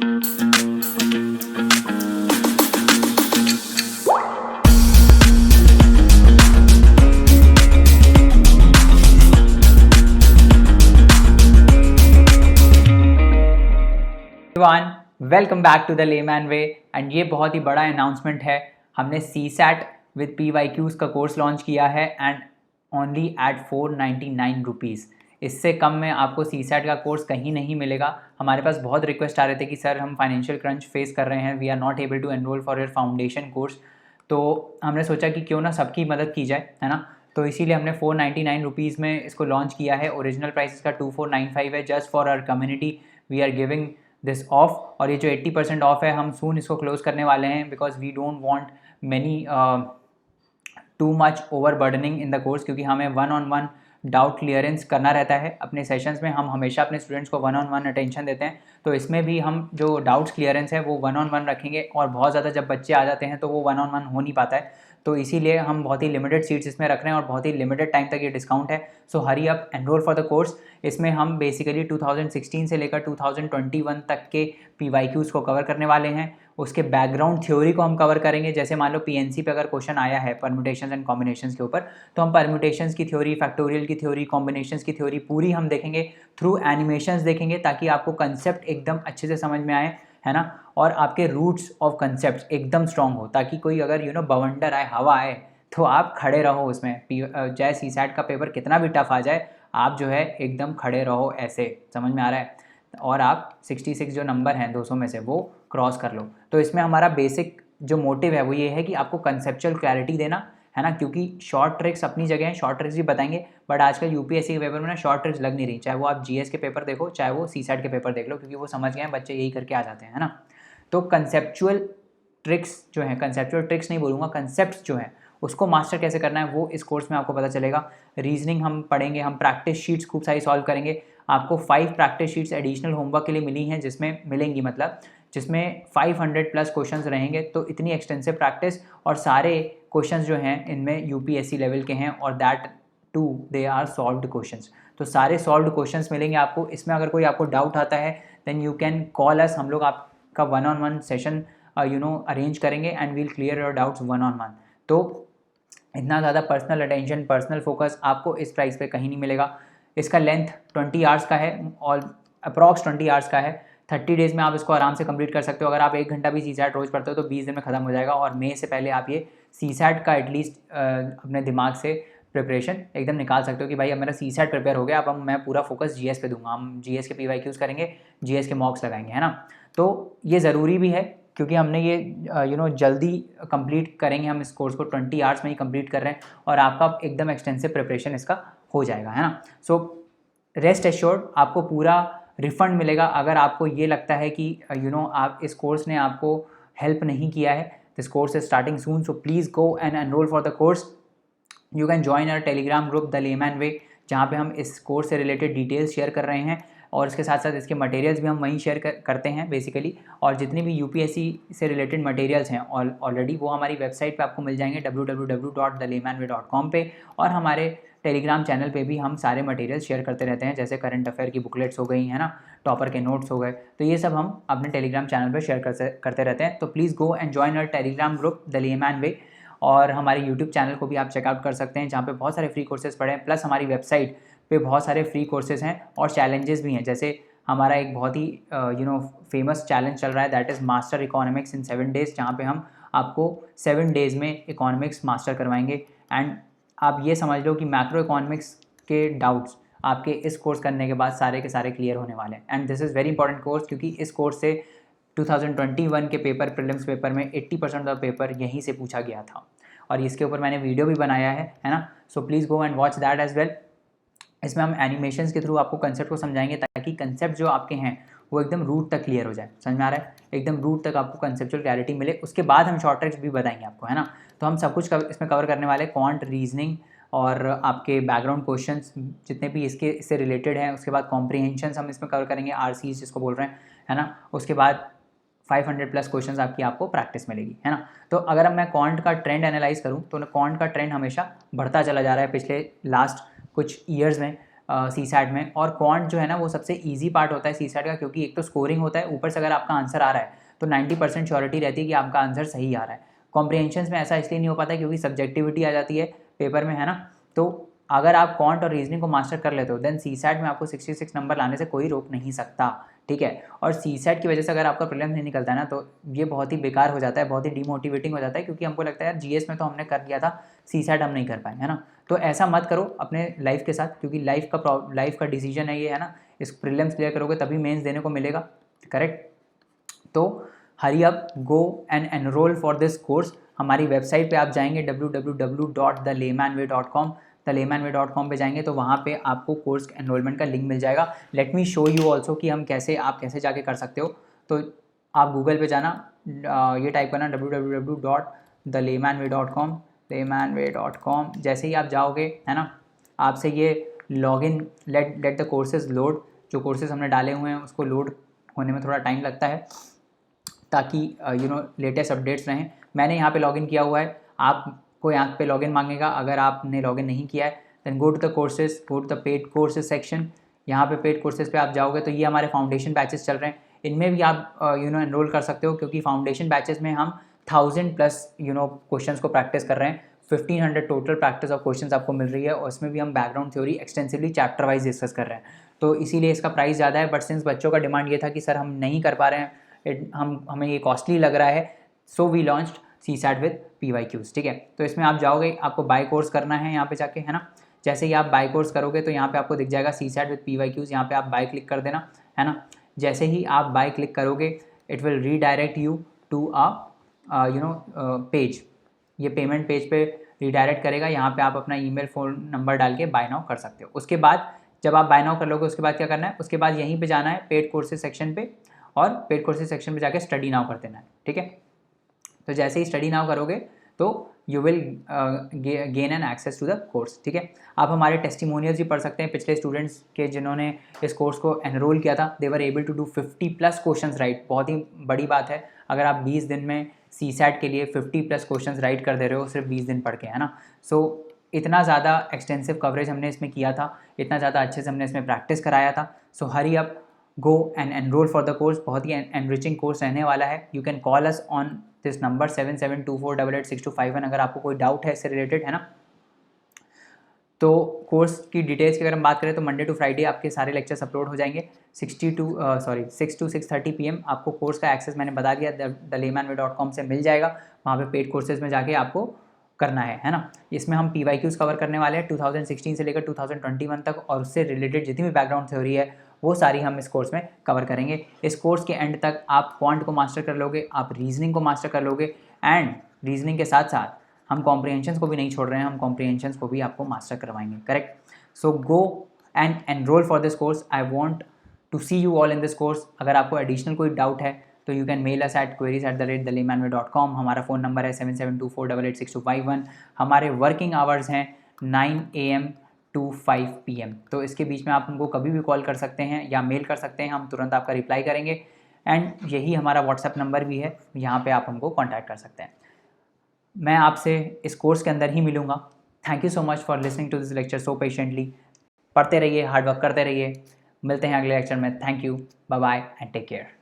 Welcome back to the layman way. And ये बहुत ही बड़ा अनाउंसमेंट है, हमने CSAT विद PYQs का कोर्स लॉन्च किया है एंड ओनली एट 499 रुपीज़। इससे कम में आपको CSAT का कोर्स कहीं नहीं मिलेगा। हमारे पास बहुत रिक्वेस्ट आ रहे थे कि सर हम फाइनेंशियल क्रंच फेस कर रहे हैं, we are not able to enroll for your foundation course. तो हमने सोचा कि क्यों ना सबकी मदद की जाए, है ना। तो इसीलिए हमने 499 रुपीज़ में इसको लॉन्च किया है। ओरिजिनल प्राइस इसका 2495 है। Just for our community we are giving this off. और ये जो 80% ऑफ है, हम सून इसको क्लोज करने वाले हैं because we don't want many too much overburdening in the course, क्योंकि हमें 1-on-1 डाउट क्लियरेंस करना रहता है अपने सेशंस में। हम हमेशा अपने स्टूडेंट्स को 1-on-1 अटेंशन देते हैं, तो इसमें भी हम जो डाउट्स क्लियरेंस है वो 1-on-1 रखेंगे। और बहुत ज़्यादा जब बच्चे आ जाते हैं तो वो 1-on-1 हो नहीं पाता है, तो इसीलिए हम बहुत ही लिमिटेड सीट्स इसमें रख रहे हैं और बहुत ही लिमिटेड टाइम तक ये डिस्काउंट है। So hurry up, enrol for the course. इसमें हम बेसिकली 2016 से लेकर 2021 तक के PYQs को कवर करने वाले हैं। उसके बैकग्राउंड थ्योरी को हम कवर करेंगे। जैसे मान लो PNC पे अगर क्वेश्चन आया है परम्यूटेशंस एंड कॉम्बिनेशंस के ऊपर, तो हम परम्यूटेशंस की थ्योरी, फैक्टोरियल की थ्योरी, कॉम्बिनेशंस की थ्योरी पूरी हम देखेंगे, थ्रू एनिमेशंस देखेंगे, ताकि आपको कंसेप्ट एकदम अच्छे से समझ में आए, है ना। और आपके रूट्स ऑफ कंसेप्ट एकदम स्ट्रांग हो, ताकि कोई अगर बवंडर आए, हवा आए, तो आप खड़े रहो उसमें। चाहे CSAT का पेपर कितना भी टफ आ जाए, आप जो है एकदम खड़े रहो ऐसे, समझ में आ रहा है। और आप 66 जो नंबर हैं 200 में से, वो क्रॉस कर लो। तो इसमें हमारा बेसिक जो मोटिव है वो ये है कि आपको कंसेप्चुअल क्लैरिटी देना, है ना। क्योंकि शॉर्ट ट्रिक्स अपनी जगह हैं, शॉर्ट ट्रिक्स भी बताएंगे, बट आजकल UPSC के पेपर में ना शॉर्ट ट्रिक्स लग नहीं रही। चाहे वो आप GS के पेपर देखो, चाहे वो CSAT के पेपर देख लो, क्योंकि वो समझ गए हैं बच्चे, यही करके आ जाते हैं, है ना। तो कंसेप्चुअल ट्रिक्स जो हैं, कंसेप्चुअल ट्रिक्स नहीं बोलूँगा, कंसेप्ट जो हैं उसको मास्टर कैसे करना है वो इस कोर्स में आपको पता चलेगा। रीजनिंग हम पढ़ेंगे, हम प्रैक्टिस शीट्स खूब सारी सॉल्व करेंगे। आपको 5 प्रैक्टिस शीट्स एडिशनल होमवर्क के लिए मिली हैं, जिसमें मिलेंगी, मतलब जिसमें 500+ क्वेश्चंस रहेंगे। तो इतनी एक्सटेंसिव प्रैक्टिस, और सारे क्वेश्चंस जो हैं इनमें UPSC लेवल के हैं, और that too they are solved questions. तो सारे सॉल्व्ड क्वेश्चंस मिलेंगे आपको। इसमें अगर कोई आपको डाउट आता है then you can call us. हम लोग आपका 1-on-1 सेशन अरेंज करेंगे and we'll clear your doubts 1-on-1। तो इतना ज़्यादा पर्सनल अटेंशन, पर्सनल फोकस आपको इस प्राइस पे कहीं नहीं मिलेगा। इसका लेंथ 20 आवर्स का है, और अप्रॉक्स 20 आवर्स का है। 30 डेज़ में आप इसको आराम से कंप्लीट कर सकते हो। अगर आप 1 घंटा भी CSAT रोज़ पढ़ते हो तो 20 दिन में ख़त्म हो जाएगा। और मई से पहले आप ये CSAT का एटलीस्ट अपने दिमाग से प्रिपरेशन एकदम निकाल सकते हो कि भाई अब मेरा CSAT प्रिपेयर हो गया, अब मैं पूरा फोकस GS पे दूंगा। हम GS के PYQs करेंगे, GS के मॉक्स लगाएंगे, है ना। तो ये ज़रूरी भी है, क्योंकि हमने ये जल्दी कंप्लीट करेंगे। हम इस कोर्स को 20 आवर्स में ही कंप्लीट कर रहे हैं, और आपका एकदम एक्सटेंसिव प्रिपरेशन इसका हो जाएगा, है ना। सो रेस्ट एश्योर्ड, आपको पूरा रिफंड मिलेगा अगर आपको ये लगता है कि आप इस कोर्स ने आपको हेल्प नहीं किया है। This course is starting soon, so please go and enrol for the course. You can join our Telegram group the layman way, जहाँ पे हम इस कोर्स से रिलेटेड डिटेल्स शेयर कर रहे हैं, और इसके साथ साथ इसके मटेरियल्स भी हम वहीं शेयर करते हैं बेसिकली। और जितनी भी UPSC से रिलेटेड मटेरियल्स हैं ऑलरेडी, वो हमारी वेबसाइट पे आपको मिल जाएंगे www.thelaymanway.com पे। और हमारे टेलीग्राम चैनल पे भी हम सारे मटेरियल शेयर करते रहते हैं, जैसे करंट अफेयर की बुकलेट्स हो गई, है ना, टॉपर के नोट्स हो गए। तो ये सब हम अपने टेलीग्राम चैनल पर शेयर करते रहते हैं। तो please go and join our Telegram group the layman way. और हमारे YouTube चैनल को भी आप चेकआउट कर सकते हैं, जहाँ पे बहुत सारे फ्री कोर्सेज पढ़े हैं। प्लस हमारी वेबसाइट पे बहुत सारे फ्री कोर्सेज हैं और चैलेंजेस भी हैं। जैसे हमारा एक बहुत ही फेमस चैलेंज चल रहा है, that is master economics in 7 days, जहाँ पे हम आपको 7 डेज़ में इकोनॉमिक्स मास्टर करवाएंगे। एंड आप ये समझ लो कि मैक्रो इकोनॉमिक्स के डाउट्स आपके इस कोर्स करने के बाद सारे के सारे क्लियर होने वाले हैं। And this is very important course, क्योंकि इस कोर्स से 2021 के पेपर, प्रीलिम्स पेपर में 80% ऑफ पेपर यहीं से पूछा गया था, और इसके ऊपर मैंने वीडियो भी बनाया है ना। So please go and watch that as well. इसमें हम एनिमेशंस के थ्रू आपको कंसेप्ट को समझाएंगे, ताकि कंसेप्ट जो आपके हैं वो एकदम रूट तक क्लियर हो जाए। समझ में आ रहा है? एकदम रूट तक आपको कंसेप्चुअल क्लैरिटी मिले। उसके बाद हम शॉर्ट ट्रिक्स भी बताएंगे आपको, है ना। तो हम सब कुछ इसमें कवर करने वाले, क्वांट, रीजनिंग और आपके बैकग्राउंड क्वेश्चंस जितने भी इससे रिलेटेड हैं। उसके बाद कॉम्प्रीहेंशंस हम इसमें कवर करेंगे, RCs जिसको बोल रहे हैं, है ना। उसके बाद 500+ क्वेश्चंस आपको प्रैक्टिस मिलेगी, है ना। तो अगर मैं क्वांट का ट्रेंड एनालाइज करूँ, तो क्वांट का ट्रेंड हमेशा बढ़ता चला जा रहा है पिछले लास्ट कुछ ईयर्स में। सी सैट में। और क्वांट जो है ना वो सबसे ईजी पार्ट होता है सी सैट का, क्योंकि एक तो स्कोरिंग होता है, ऊपर से अगर आपका आंसर आ रहा है तो 90% श्योरिटी रहती है कि आपका आंसर सही आ रहा है। कॉम्प्रिहेंशन में ऐसा इसलिए नहीं हो पाता क्योंकि सब्जेक्टिविटी आ जाती है पेपर में, है ना। तो अगर आप क्वांट और रीजनिंग को मास्टर कर लेते हो देन सी सैट में आपको 66 नंबर लाने से कोई रोक नहीं सकता, ठीक है। और सी सैट की वजह से अगर आपका प्रीलिम्स नहीं निकलता है ना तो ये बहुत ही बेकार हो जाता है, बहुत ही डिमोटिवेटिंग हो जाता है, क्योंकि हमको लगता है यार जीएस में तो हमने कर लिया था, सी सैट हम नहीं कर पाए, है ना। तो ऐसा मत करो अपने लाइफ के साथ, क्योंकि लाइफ का डिसीजन है ये, है ना। इस प्रीलिम्स क्लियर करोगे तभी मेंस देने को मिलेगा, करेक्ट। तो हरी up, go and enrol for this course. हमारी वेबसाइट पे आप जाएंगे www.thelaymanway.com, thelaymanway.com पे जाएंगे तो वहाँ पे आपको कोर्स एनरोलमेंट का लिंक मिल जाएगा। Let me show you also कि आप कैसे जाके कर सकते हो। तो आप गूगल पे जाना, ये टाइप करना www.thelaymanway.com, laymanway.com। जैसे ही आप जाओगे, है ना, आपसे ये login let the courses load, जो कोर्सेज हमने डाले हुए हैं उसको लोड होने में थोड़ा टाइम लगता है ताकि लेटेस्ट अपडेट्स रहें। मैंने यहाँ पे लॉगिन किया हुआ है, आपको यहाँ पे लॉगिन मांगेगा। अगर आपने लॉगिन नहीं किया है then go to the courses, go to the paid courses section. यहाँ पे पेड कोर्सेज पे आप जाओगे तो ये हमारे फाउंडेशन बैचेस चल रहे हैं, इनमें भी आप एनरोल कर सकते हो, क्योंकि फाउंडेशन बैचेस में हम 1000+ क्वेश्चंस को प्रैक्टिस कर रहे हैं। 1500 टोटल प्रैक्टिस ऑफ क्वेश्चंस आपको मिल रही है, और उसमें भी हम background theory extensively chapter wise discuss कर रहे हैं। तो इसीलिए इसका प्राइस ज़्यादा है, बट सिंस बच्चों का डिमांड ये था कि सर हम नहीं कर पा रहे हैं, हमें ये कॉस्टली लग रहा है, so we launched CSAT with PYQs, ठीक है। तो इसमें आप जाओगे, आपको बाय कोर्स करना है यहाँ पे जाके, है ना। जैसे ही आप बाय कोर्स करोगे तो यहाँ पे आपको दिख जाएगा सी सैट विद PYQs, यहाँ पे आप बाय क्लिक कर देना, है ना। जैसे ही आप बाय क्लिक करोगे it will redirect you to page, ये पेमेंट पेज पे रीडायरेक्ट करेगा। यहाँ पे आप अपना ईमेल फ़ोन नंबर डाल के बाय नाउ कर सकते हो। उसके बाद जब आप बाय नाउ कर लोगे उसके बाद क्या करना है, उसके बाद यहीं पे जाना है पेड कोर्सेज सेक्शन पे, और पेड कोर्सेज सेक्शन पे जाके स्टडी नाउ कर देना है, ठीक है। तो जैसे ही स्टडी नाउ करोगे तो you will gain an access to the course, ठीक है। आप हमारे टेस्टिमोनियल्स भी पढ़ सकते हैं पिछले स्टूडेंट्स के जिन्होंने इस कोर्स को एनरोल किया था। They were able to do 50+ questions right. बहुत ही बड़ी बात है अगर आप 20 दिन में सी सैट के लिए 50+ क्वेश्चंस राइट कर दे रहे हो सिर्फ 20 दिन पढ़ के, है ना। सो इतना ज़्यादा एक्सटेंसिव कवरेज हमने इसमें किया था, इतना ज़्यादा अच्छे से हमने इसमें प्रैक्टिस कराया था। So hurry up, go and enrol for the course. बहुत ही एनरिचिंग कोर्स रहने वाला है। You can call us on this number 7724886251 अगर आपको कोई डाउट है इससे रिलेटेड, है ना। तो कोर्स की डिटेल्स की अगर हम बात करें तो मंडे टू फ्राइडे आपके सारे लेक्चर्स अपलोड हो जाएंगे 6 to 6:30 PM। आपको कोर्स का एक्सेस मैंने बता दिया, thelaymanway.com से मिल जाएगा। वहाँ पे पेड कोर्सेज में जाके आपको करना है ना। इसमें हम PYQs कवर करने वाले हैं 2016 से लेकर 2021 तक, और उससे रिलेटेड जितनी भी बैकग्राउंड थ्योरी है वो सारी हम इस कोर्स में कवर करेंगे। इस कोर्स के एंड तक आप क्वांट को मास्टर कर लोगे, आप रीजनिंग को मास्टर कर लोगे, एंड रीजनिंग के साथ साथ हम कॉम्प्रिहेंशंस को भी नहीं छोड़ रहे हैं, हम कॉम्प्रिहेंशंस को भी आपको मास्टर करवाएंगे, correct. So go and enrol for this course. I want to see you all in this course. अगर आपको एडिशनल कोई डाउट है तो you can mail us at queries@thelaymanway.com। हमारा फ़ोन नंबर है 7724886251। हमारे वर्किंग आवर्स हैं 9 AM to 5 PM। तो इसके बीच में आप हमको कभी भी कॉल कर सकते हैं या मेल कर सकते हैं, हम तुरंत आपका रिप्लाई करेंगे। एंड यही हमारा व्हाट्सएप नंबर भी है, यहाँ पे आप हमको कॉन्टैक्ट कर सकते हैं। मैं आपसे इस कोर्स के अंदर ही मिलूँगा। Thank you so much for listening to this lecture so patiently. पढ़ते रहिए, हार्ड वर्क करते रहिए। मिलते हैं अगले लेक्चर में। Thank you, bye bye and take care.